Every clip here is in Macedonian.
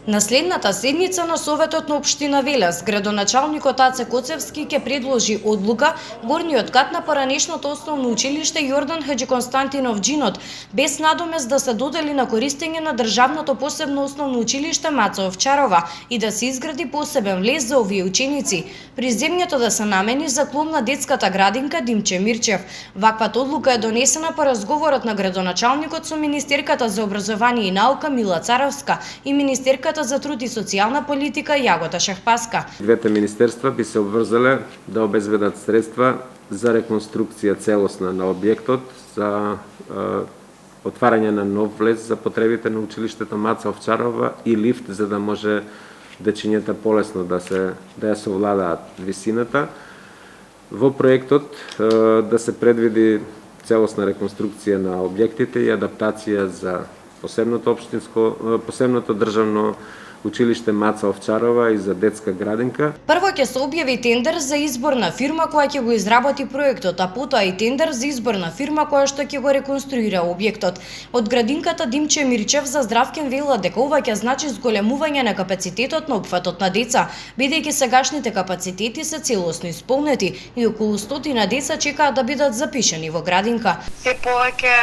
На следната седница на Советот на општина Велес, градоначалникот Аце Коцевски ќе предложи одлука горниот кат на поранешното основно училиште Јордан Хаџиконстантинов Џинот без надомес да се додели на користење на државното посебно основно училиште Маца Овчарова и да се изгради посебен влез за овие ученици. Приземјето да се намени за клуб на детската градинка Димче Мирчев. Ваквата одлука е донесена по разговорот на градоначалникот со министерката за образование и наука Мила Царовска и министерката за труд и социјална политика Јагота Шахпаска. Двете министерства би се обврзале да обезбедат средства за реконструкција целосна на објектот, за отварање на нов влез за потребите на училиштето Маца Овчарова и лифт за да може дечињата полесно да ја совладаат висината. Во проектот да се предвиди целосна реконструкција на објектите и адаптација за посебното државно училиште Маца Овчарова и за детска градинка. Прво ќе се објави тендер за избор на фирма која ќе го изработи проектот, а потоа и тендер за избор на фирма која што ќе го реконструира објектот. Од градинката Димче Мирчев за Здравкен вела дека ова ќе значи зголемување на капацитетот на опфатот на деца, бидејќи сегашните капацитети се целосно исполнети и околу 100 деца чекаат да бидат запишани во градинка. Се повеќе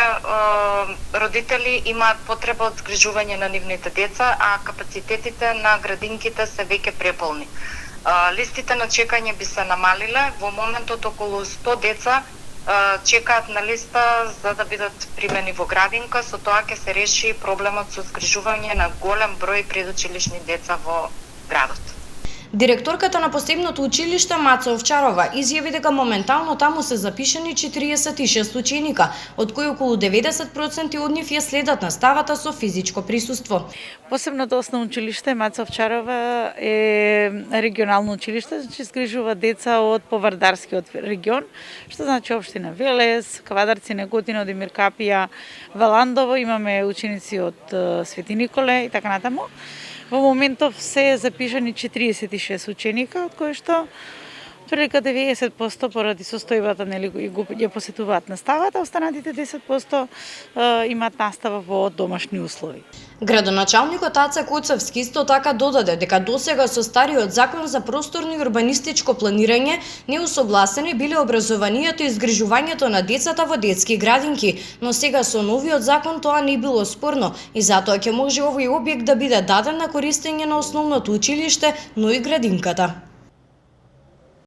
родители имаат потреба од згрижување на нивните деца, а капацитетите на градинките се веќе преполни. Листите на чекање би се намалиле. Во моментот околу 100 деца чекаат на листа за да бидат примени во градинка. Со тоа ќе се реши проблемот со згрижување на голем број предучилишни деца во градот. Директорката на посебното училиште Маца Овчарова изјави дека моментално таму се запишани 46 ученика, од кои околу 90% од нив ја следат наставата со физичко присуство. Посебното основно училиште Маца Овчарова е регионално училиште, значи згрижува деца од Повардарскиот регион, што значи општина Велес, Кавадарци, Неготино, Демир Капија, Валандово, имаме ученици од Свети Николе и така натаму. Во моментов се запишани 46 ученика, од кои што прилика 90% поради состојбата нели ја посетуваат наставата, останатите 10% имаат настава во домашни услови. Градоначалникот Аце Коцевски исто така додаде дека досега со стариот закон за просторно и урбанистичко планирање неусогласени биле образованието и згрижувањето на децата во детски градинки, но сега со новиот закон тоа не било спорно и затоа ќе може овој објект да биде даден на користење на основното училиште, но и градинката.